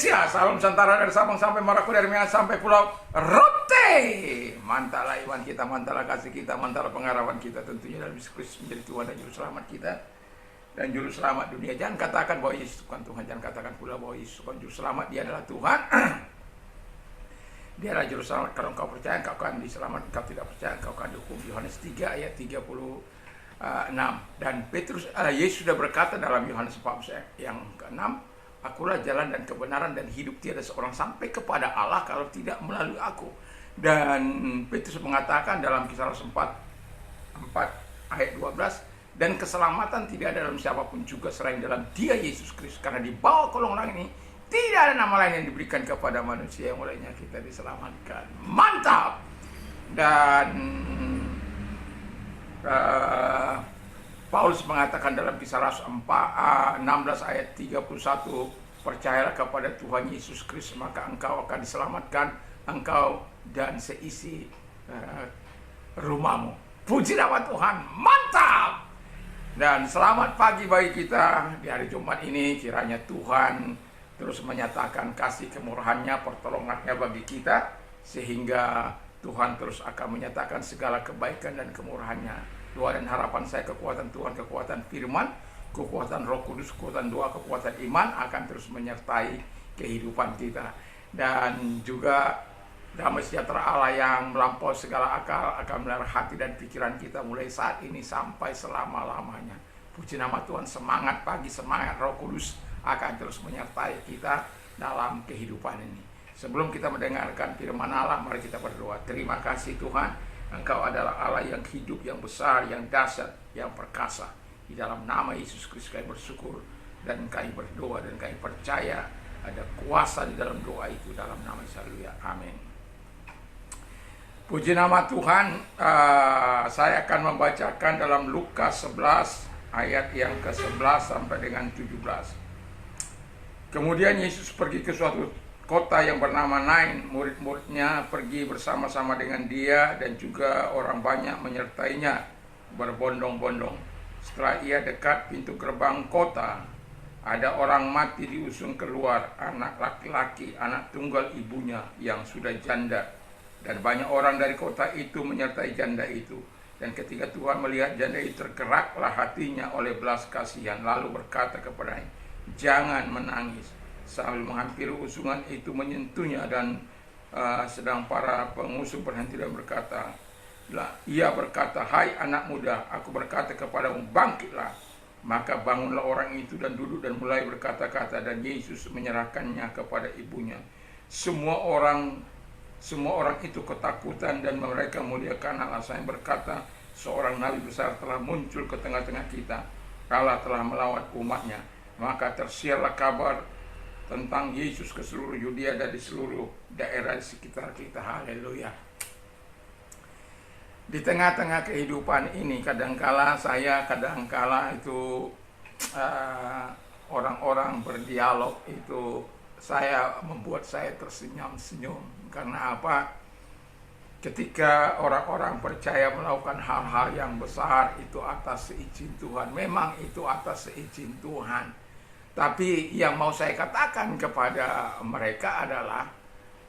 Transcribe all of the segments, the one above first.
Indonesia, Sabang Nusantara dari Sabang sampai Merauke, dari Medan sampai Pulau Rote. Mantalah iman kita, mantalah kasih kita, mantalah pengharapan kita tentunya dalam Yesus Kristus menjadi Tuhan dan Juru Selamat kita dan Juru Selamat dunia. Jangan katakan bahwa Yesus bukan Tuhan, jangan katakan pula bahwa Yesus bukan Juru Selamat. Dia adalah Tuhan. Dia adalah Juru Selamat. Kalau engkau percaya, engkau akan diselamatkan. Engkau tidak percaya, engkau akan dihukum. Yohanes 3 ayat 36. Dan Yesus sudah berkata dalam Yohanes 14 yang ke-6, Akulah jalan dan kebenaran dan hidup, tiada seorang sampai kepada Allah kalau tidak melalui aku. Dan Petrus mengatakan dalam Kisah 4 ayat 12, dan keselamatan tidak ada dalam siapapun juga selain dalam Dia Yesus Kristus, karena di bawah kolong langit ini tidak ada nama lain yang diberikan kepada manusia yang olehnya kita diselamatkan. Mantap. Dan Paulus mengatakan dalam Kisah Rasul 16 ayat 31, percayalah kepada Tuhan Yesus Kristus maka engkau akan diselamatkan, engkau dan seisi rumahmu. Puji nama Tuhan, mantap. Dan selamat pagi bagi kita di hari Jumat ini. Kiranya Tuhan terus menyatakan kasih kemurahannya, pertolongannya bagi kita, sehingga Tuhan terus akan menyatakan segala kebaikan dan kemurahannya. Doa dan harapan saya, kekuatan Tuhan, kekuatan firman, kekuatan Roh Kudus, kekuatan doa, kekuatan iman akan terus menyertai kehidupan kita. Dan juga damai sejahtera Allah yang melampaui segala akal akan melihara hati dan pikiran kita mulai saat ini sampai selama-lamanya. Puji nama Tuhan, semangat pagi, semangat Roh Kudus akan terus menyertai kita dalam kehidupan ini. Sebelum kita mendengarkan firman Allah, mari kita berdoa. Terima kasih Tuhan, Engkau adalah Allah yang hidup, yang besar, yang dahsyat, yang perkasa. Di dalam nama Yesus Kristus kami bersyukur dan kami berdoa dan kami percaya ada kuasa di dalam doa itu dalam nama Yesus. Haleluya. Amin. Puji nama Tuhan. Saya akan membacakan dalam Lukas 11 ayat yang ke-11 sampai dengan 17. Kemudian Yesus pergi ke suatu kota yang bernama Nain. Murid-muridnya pergi bersama-sama dengan dia dan juga orang banyak menyertainya berbondong-bondong. Setelah ia dekat pintu gerbang kota, ada orang mati diusung keluar, anak laki-laki, anak tunggal ibunya yang sudah janda. Dan banyak orang dari kota itu menyertai janda itu. Dan ketika Tuhan melihat janda itu, tergeraklah hatinya oleh belas kasihan, lalu berkata kepadanya, jangan menangis. Sambil menghampiri usungan itu menyentuhnya, dan sedang para pengusung berhenti dan berkata, ia berkata, hai anak muda, aku berkata kepadamu, bangkitlah. Maka bangunlah orang itu dan duduk dan mulai berkata-kata, dan Yesus menyerahkannya kepada ibunya. Semua orang itu ketakutan dan mereka muliakan Allah. Saya berkata, seorang nabi besar telah muncul ke tengah-tengah kita. Allah telah melawat umatnya. Maka tersiarlah kabar tentang Yesus ke seluruh Yudea dan di seluruh daerah di sekitar kita. Haleluya. Di tengah-tengah kehidupan ini, kadangkala itu orang-orang berdialog itu membuat saya tersenyum-senyum. Karena apa? Ketika orang-orang percaya melakukan hal-hal yang besar itu atas seizin Tuhan. Memang itu atas seizin Tuhan. Tapi yang mau saya katakan kepada mereka adalah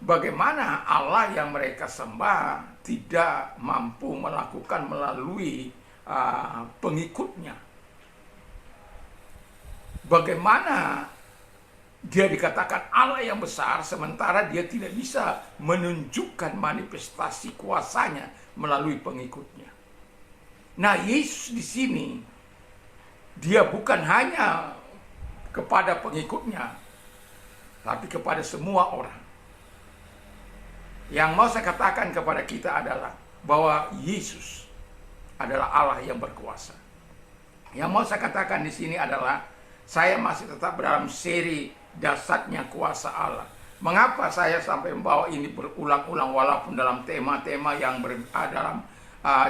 bagaimana Allah yang mereka sembah tidak mampu melakukan melalui pengikutnya. Bagaimana dia dikatakan Allah yang besar sementara dia tidak bisa menunjukkan manifestasi kuasanya melalui pengikutnya. Nah, Yesus di sini dia bukan hanya kepada pengikutnya, tapi kepada semua orang. Yang mau saya katakan kepada kita adalah bahwa Yesus adalah Allah yang berkuasa. Yang mau saya katakan di sini adalah saya masih tetap dalam seri dahsyatnya kuasa Allah. Mengapa saya sampai membawa ini berulang-ulang walaupun dalam tema-tema yang dalam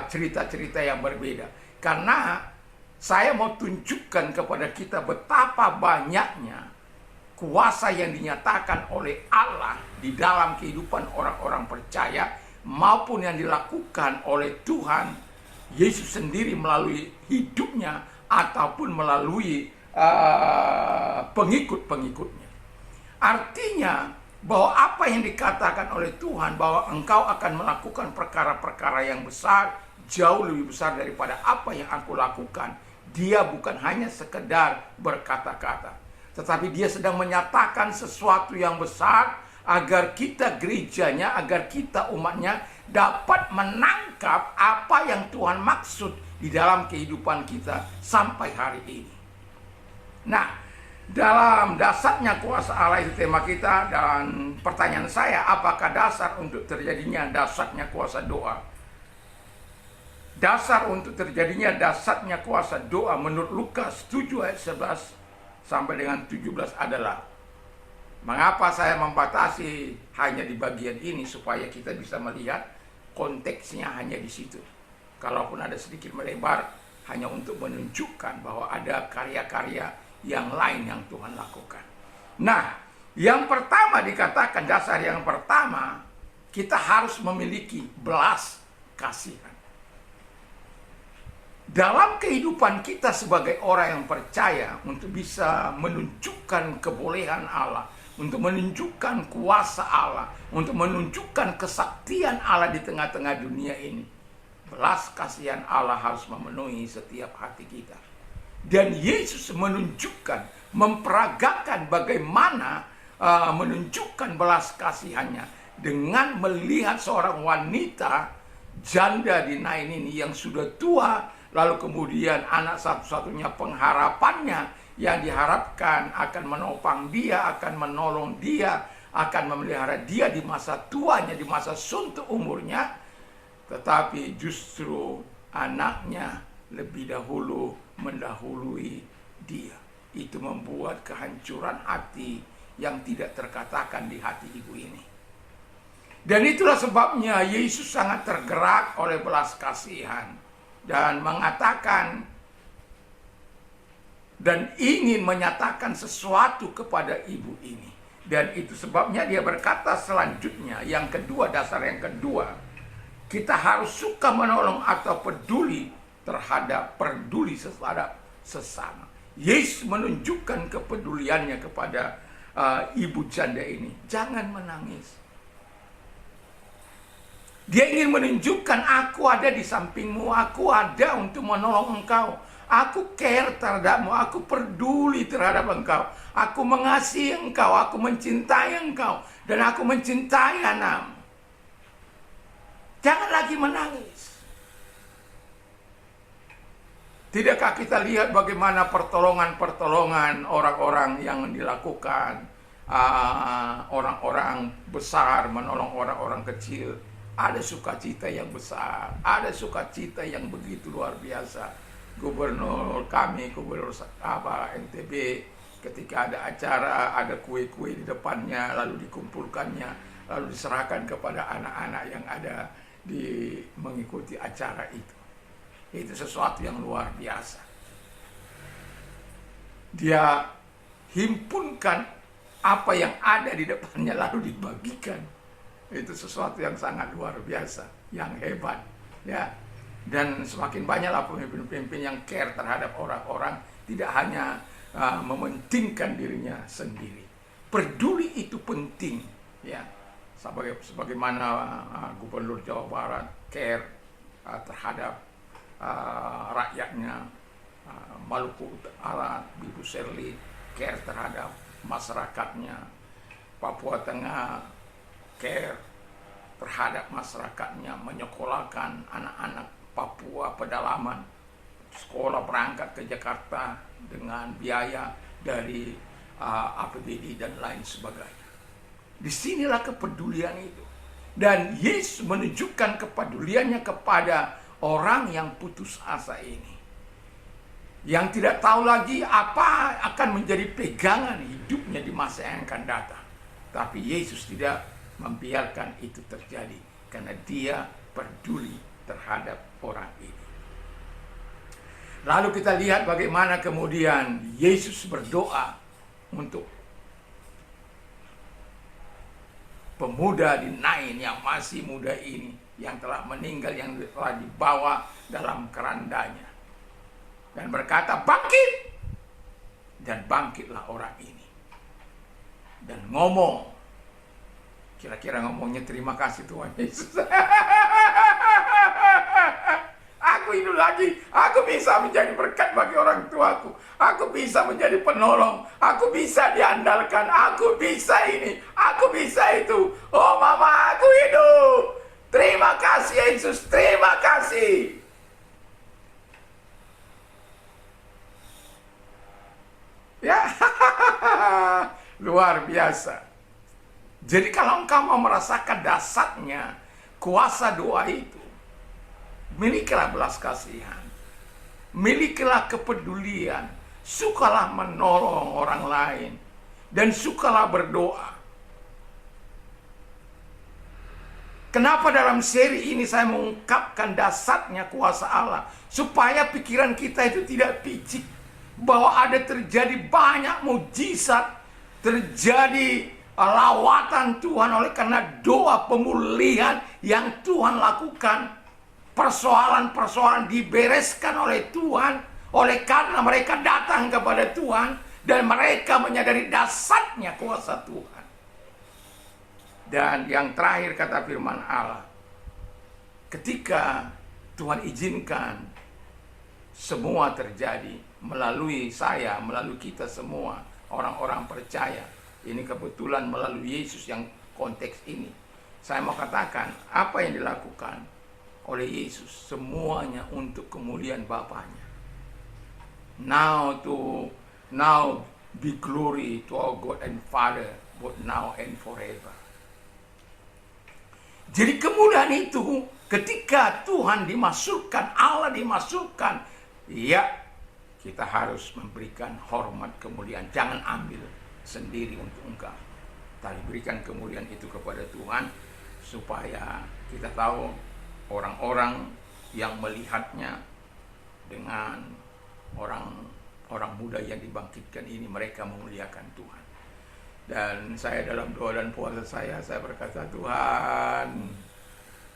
cerita-cerita yang berbeda? Karena saya mau tunjukkan kepada kita betapa banyaknya kuasa yang dinyatakan oleh Allah di dalam kehidupan orang-orang percaya maupun yang dilakukan oleh Tuhan Yesus sendiri melalui hidupnya ataupun melalui pengikut-pengikutnya. Artinya bahwa apa yang dikatakan oleh Tuhan bahwa engkau akan melakukan perkara-perkara yang besar, jauh lebih besar daripada apa yang aku lakukan. Dia bukan hanya sekedar berkata-kata, tetapi dia sedang menyatakan sesuatu yang besar agar kita gerejanya, agar kita umatnya dapat menangkap apa yang Tuhan maksud di dalam kehidupan kita sampai hari ini. Nah, dalam dasarnya kuasa Allah itu tema kita, dan pertanyaan saya, apakah dasar untuk terjadinya dasarnya kuasa doa? Dasar untuk terjadinya dasarnya kuasa doa menurut Lukas 7 ayat 11 sampai dengan 17 adalah, mengapa saya membatasi hanya di bagian ini supaya kita bisa melihat konteksnya hanya di situ. Kalaupun ada sedikit melebar, hanya untuk menunjukkan bahwa ada karya-karya yang lain yang Tuhan lakukan. Nah, yang pertama dikatakan, dasar yang pertama, kita harus memiliki belas kasihan. Dalam kehidupan kita sebagai orang yang percaya, untuk bisa menunjukkan kebolehan Allah, untuk menunjukkan kuasa Allah, untuk menunjukkan kesaktian Allah di tengah-tengah dunia ini, belas kasihan Allah harus memenuhi setiap hati kita. Dan Yesus menunjukkan, memperagakan bagaimana menunjukkan belas kasihannya dengan melihat seorang wanita janda di Nain ini yang sudah tua, lalu kemudian anak satu-satunya pengharapannya yang diharapkan akan menopang dia, akan menolong dia, akan memelihara dia di masa tuanya, di masa suntuk umurnya. Tetapi justru anaknya lebih dahulu mendahului dia. Itu membuat kehancuran hati yang tidak terkatakan di hati ibu ini. Dan itulah sebabnya Yesus sangat tergerak oleh belas kasihan dan mengatakan dan ingin menyatakan sesuatu kepada ibu ini. Dan itu sebabnya dia berkata selanjutnya, yang kedua, dasar yang kedua, kita harus suka menolong atau peduli terhadap sesama. Yesus menunjukkan kepeduliannya kepada ibu janda ini. Jangan menangis. Dia ingin menunjukkan, aku ada di sampingmu, aku ada untuk menolong engkau. Aku care terhadapmu, aku peduli terhadap engkau. Aku mengasihi engkau, aku mencintai engkau, dan aku mencintai anakmu. Jangan lagi menangis. Tidakkah kita lihat bagaimana pertolongan-pertolongan orang-orang yang dilakukan, orang-orang besar menolong orang-orang kecil. Ada sukacita yang besar, ada sukacita yang begitu luar biasa. Gubernur kami, Gubernur NTB, ketika ada acara, ada kue-kue di depannya, lalu dikumpulkannya, lalu diserahkan kepada anak-anak yang ada mengikuti acara itu. Itu sesuatu yang luar biasa. Dia himpunkan apa yang ada di depannya lalu dibagikan. Itu sesuatu yang sangat luar biasa, yang hebat, ya. Dan semakin banyaklah pemimpin-pemimpin yang care terhadap orang-orang, tidak hanya mementingkan dirinya sendiri. Peduli itu penting, ya. Sebagaimana Gubernur Jawa Barat care terhadap rakyatnya, Maluku Utara, Ibu Serli care terhadap masyarakatnya, Papua Tengah care terhadap masyarakatnya, menyekolahkan anak-anak Papua pedalaman, sekolah berangkat ke Jakarta dengan biaya dari APBD dan lain sebagainya. Disinilah kepedulian itu. Dan Yesus menunjukkan kepeduliannya kepada orang yang putus asa ini, yang tidak tahu lagi apa akan menjadi pegangan hidupnya di masa yang akan datang. Tapi Yesus tidak membiarkan itu terjadi, karena dia peduli terhadap orang ini. Lalu kita lihat bagaimana kemudian Yesus berdoa untuk pemuda di Nain yang masih muda ini, yang telah meninggal, yang telah dibawa dalam kerandanya, dan berkata, bangkit! Dan bangkitlah orang ini. dan ngomong. Kira-kira ngomongnya terima kasih Tuhan Yesus. Aku hidup lagi, aku bisa menjadi berkat bagi orang tuaku, aku bisa menjadi penolong, aku bisa diandalkan, aku bisa ini, aku bisa itu. Oh mama, aku hidup. Terima kasih Yesus, terima kasih. Ya, luar biasa. Jadi kalau engkau mau merasakan dasarnya kuasa doa itu, milikilah belas kasihan, milikilah kepedulian, sukalah menolong orang lain, dan sukalah berdoa. Kenapa dalam seri ini saya mengungkapkan dasarnya kuasa Allah? Supaya pikiran kita itu tidak picik, bahwa ada terjadi banyak mujizat, terjadi lawatan Tuhan oleh karena doa pemulihan yang Tuhan lakukan. Persoalan-persoalan dibereskan oleh Tuhan oleh karena mereka datang kepada Tuhan dan mereka menyadari dasarnya kuasa Tuhan. Dan yang terakhir kata firman Allah, ketika Tuhan izinkan semua terjadi melalui saya, melalui kita semua orang-orang percaya. Ini kebetulan melalui Yesus yang konteks ini. Saya mau katakan apa yang dilakukan oleh Yesus semuanya untuk kemuliaan Bapaknya. Now be glory to our God and Father, both now and forever. Jadi kemuliaan itu ketika Tuhan dimasukkan, Allah dimasukkan, ya kita harus memberikan hormat kemuliaan. Jangan ambil sendiri untuk engkau, tapi berikan kemuliaan itu kepada Tuhan supaya kita tahu orang-orang yang melihatnya dengan orang muda yang dibangkitkan ini, mereka memuliakan Tuhan. Dan saya dalam doa dan puasa saya berkata, Tuhan,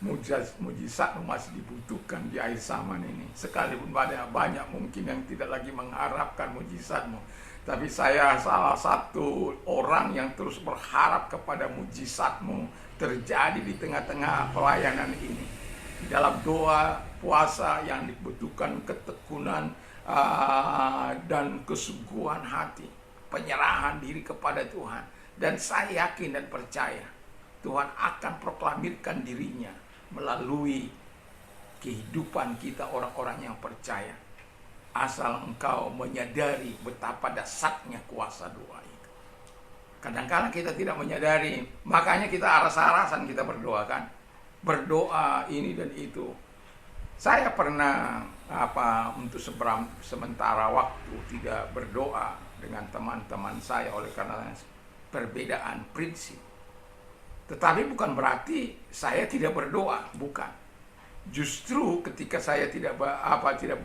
mujizat masih dibutuhkan di akhir zaman ini. Sekalipun banyak mungkin yang tidak lagi mengharapkan mujizatmu, tapi saya salah satu orang yang terus berharap kepada mujizatmu terjadi di tengah-tengah pelayanan ini. Di dalam doa, puasa yang dibutuhkan ketekunan dan kesungguhan hati, penyerahan diri kepada Tuhan. Dan saya yakin dan percaya Tuhan akan proklamirkan dirinya melalui kehidupan kita orang-orang yang percaya. Asal engkau menyadari betapa dasarnya kuasa doa itu. Kadang-kadang kita tidak menyadari, makanya kita aras-arasan kita berdoa kan. Berdoa ini dan itu. Saya pernah untuk sementara waktu tidak berdoa dengan teman-teman saya oleh karena perbedaan prinsip. Tetapi bukan berarti saya tidak berdoa, bukan. Justru ketika saya tidak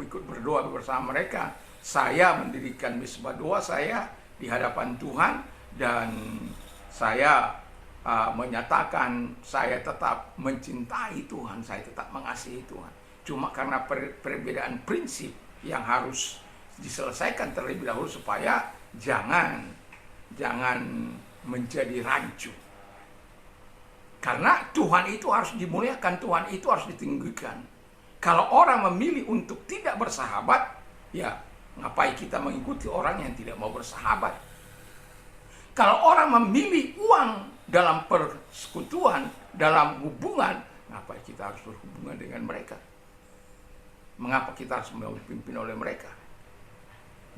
ikut berdoa bersama mereka, saya mendirikan misbah doa saya di hadapan Tuhan dan saya menyatakan saya tetap mencintai Tuhan, saya tetap mengasihi Tuhan. Cuma karena perbedaan prinsip yang harus diselesaikan terlebih dahulu supaya jangan menjadi rancu. Karena Tuhan itu harus dimuliakan, Tuhan itu harus ditinggikan. Kalau orang memilih untuk tidak bersahabat, ya ngapain kita mengikuti orang yang tidak mau bersahabat? Kalau orang memilih uang dalam persekutuan, dalam hubungan, ngapain kita harus berhubungan dengan mereka? Mengapa kita harus dipimpin oleh mereka?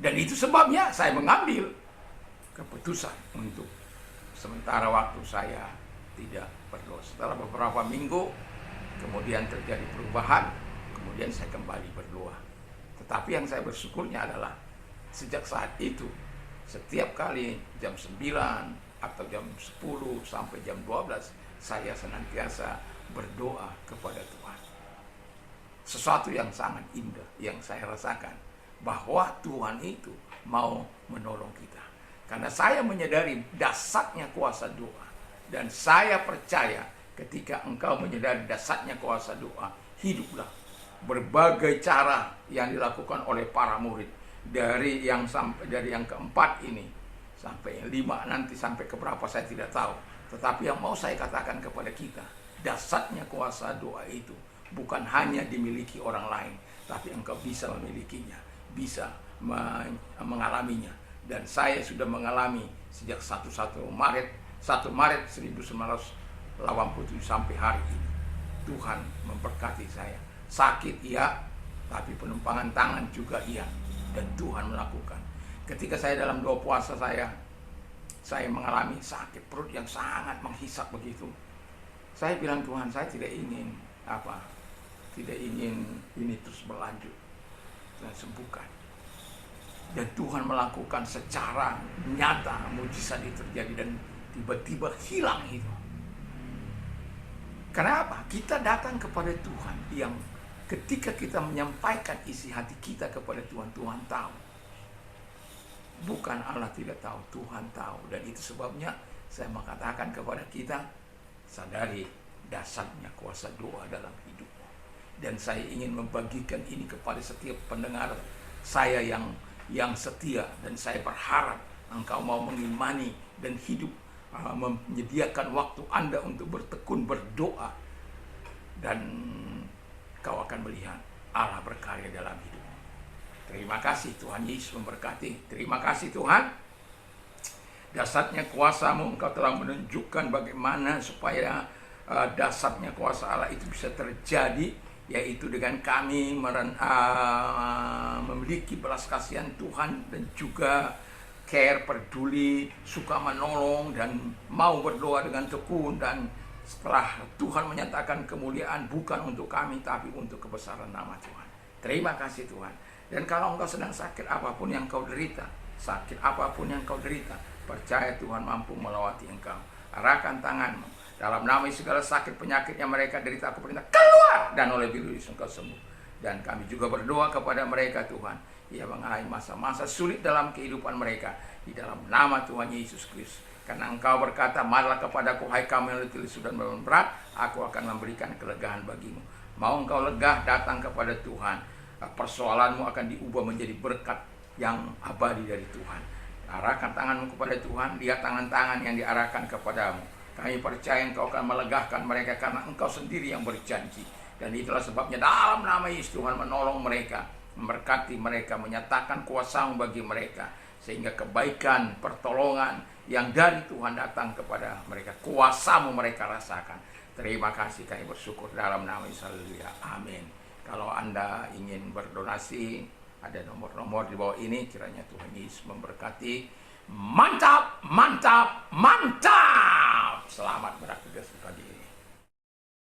Dan itu sebabnya saya mengambil keputusan untuk sementara waktu saya tidak berdoa. Setelah beberapa minggu, kemudian terjadi perubahan, kemudian saya kembali berdoa. Tetapi yang saya bersyukurnya adalah sejak saat itu, setiap kali jam 9 atau jam 10 sampai jam 12, saya senantiasa berdoa kepada Tuhan. Sesuatu yang sangat indah yang saya rasakan, bahwa Tuhan itu mau menolong kita. Karena saya menyadari dasarnya kuasa doa. Dan saya percaya ketika engkau menyadari dasarnya kuasa doa, hiduplah berbagai cara yang dilakukan oleh para murid. Dari yang keempat ini, sampai 5, nanti sampai ke berapa saya tidak tahu. Tetapi yang mau saya katakan kepada kita, dasarnya kuasa doa itu bukan hanya dimiliki orang lain, tapi engkau bisa memilikinya, bisa mengalaminya. Dan saya sudah mengalami sejak 1 Maret 1987 sampai hari ini. Tuhan memberkati saya. Sakit iya, tapi penumpangan tangan juga iya, dan Tuhan melakukan. Ketika saya dalam doa puasa saya mengalami sakit perut yang sangat menghisap begitu. Saya bilang, Tuhan, saya tidak ingin ini terus berlanjut. Tuhan sembuhkan. Dan Tuhan melakukan secara nyata, mujizat itu terjadi dan tiba-tiba hilang itu. Kenapa? Kita datang kepada Tuhan yang ketika kita menyampaikan isi hati kita kepada Tuhan, Tuhan tahu. Bukan Allah tidak tahu, Tuhan tahu. Dan itu sebabnya saya mengatakan kepada kita, sadari dasarnya kuasa doa dalam hidupmu. Dan saya ingin membagikan ini kepada setiap pendengar saya yang setia. Dan saya berharap engkau mau mengimani dan hidup, menyediakan waktu Anda untuk bertekun berdoa, dan kau akan melihat Allah berkarya dalam hidup. Terima kasih, Tuhan Yesus memberkati. Terima kasih Tuhan, dasarnya kuasa-Mu, Engkau telah menunjukkan bagaimana supaya dasarnya kuasa Allah itu bisa terjadi, yaitu dengan kami memiliki belas kasihan Tuhan, dan juga care, peduli, suka menolong, dan mau berdoa dengan tekun. Dan setelah Tuhan menyatakan kemuliaan bukan untuk kami, tapi untuk kebesaran nama Tuhan. Terima kasih Tuhan. Dan kalau engkau sedang sakit apapun yang kau derita, percaya Tuhan mampu melawati engkau. Arahkan tanganmu, dalam nama segala sakit penyakitnya mereka derita, aku perintah keluar, dan oleh Yesus engkau sembuh. Dan kami juga berdoa kepada mereka Tuhan, ia mengalami masa-masa sulit dalam kehidupan mereka, di dalam nama Tuhan Yesus Kristus. Karena engkau berkata, marilah kepadaku hai kamu yang letih lesu dan berat, aku akan memberikan kelegaan bagimu. Mau engkau lega, datang kepada Tuhan. Persoalanmu akan diubah menjadi berkat yang abadi dari Tuhan. Arahkan tanganmu kepada Tuhan, lihat tangan-tangan yang diarahkan kepadamu. Kami percaya engkau akan melegakan mereka, karena engkau sendiri yang berjanji. Dan itulah sebabnya dalam nama Yesus Tuhan menolong mereka, memberkati mereka, menyatakan kuasa-Mu bagi mereka, sehingga kebaikan, pertolongan yang dari Tuhan datang kepada mereka, kuasa-Mu mereka rasakan. Terima kasih, kami bersyukur dalam nama Yesus. Haleluya. Amin. Kalau Anda ingin berdonasi, ada nomor-nomor di bawah ini. Kiranya Tuhan Yesus memberkati. Mantap, mantap, mantap. Selamat berada.